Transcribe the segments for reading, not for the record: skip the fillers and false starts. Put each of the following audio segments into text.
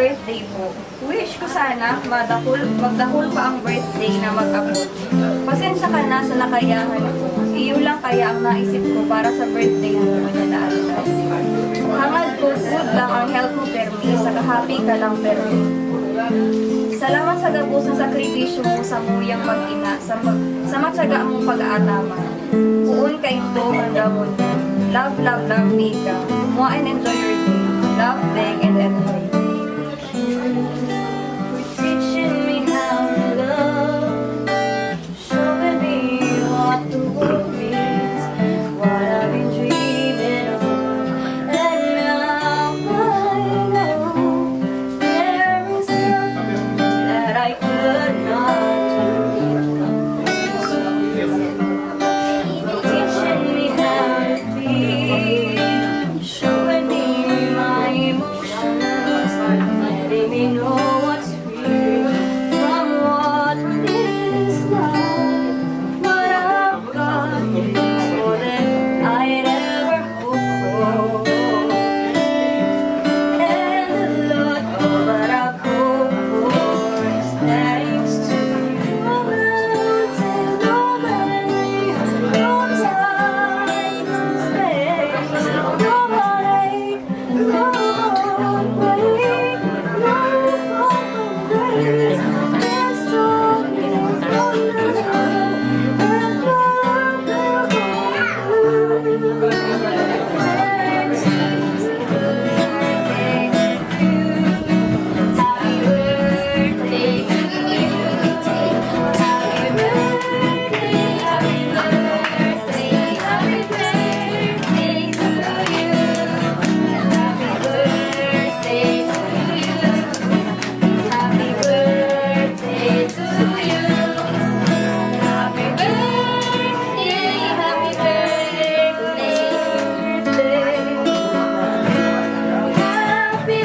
birthday po. Wish ko sana magdahul pa ang birthday na mag-abot. Pasensya ka na sa nakayahan ko. Iyo lang kaya ang naisip ko para sa birthday mo na Alday. Hangad ko, good lang ang health mo permi, saka happy ka lang permi. Salamat sa gabos ng sakripisyo mo sa muyang mag-ina, sa matyaga mong pag-aatama. Uun ka ito ang damon mo. Love, love, love, Mika. Mo and enjoy your day. Love, beg, and enjoy. Teaching me how to love, showing me what the world means, what I've been dreaming of, and now I know there is nothing that I could not do. Teaching me how to be, showing me my emotions, letting me know what's real from what is not. What I've got is more than I'd ever hoped for, and a lot more that I've hoped for is thanks to you. No memory, no time to space, no heartache, no heartbreak, no heartbreak. Can't stop me from loving, and love will go through. Thanks to happy birthday to you. Happy birthday, happy birthday, happy birthday to you. Happy birthday to you. Happy birthday to you. Happy birthday, happy birthday. Happy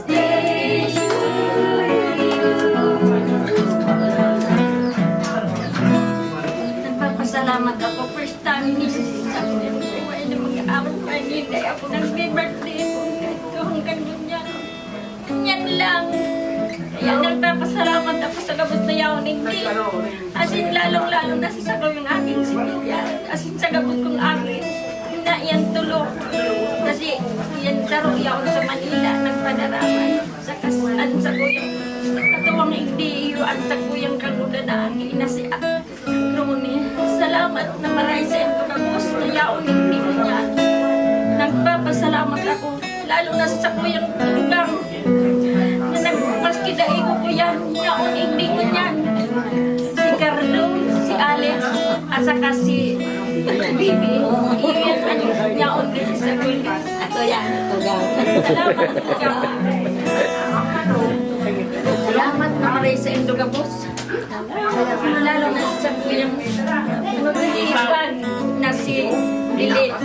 birthday to you. Nagpapasalamat ako. First time ni sabi niya, buhay na mag-aawat pa hindi ako nag-birthday po. Ito hanggang yan. Yan lang. Kaya nagpapasalamat ako sa gabot na yaon. Hindi. As in, lalong-lalong nasasagaw yung aking similya. As in, sa gabot kong akin. Na yan tulog. Kasi yan taro yaon sa Manila. Nagpadaraman. Sa kasalan sa kuyang. Katuwang hindi iyon sa kuyang kaguda na ang inasi. Roni, salamat na maray sa ito na boss na yaon hindi mo yan. Nagpapasalamat ako, lalo na sa kuyang tunggang na nagpaskidaig ko yan, yaon hindi mo yan. Si Carlo, si Alex, at saka si Bibi, iyan ano, yaon din sa kuya. Ako yan, tugang. Salamat, tugang. Salamat na maray sa ito na boss. Lalo na sa kuyang mag-iipan na si Lilith.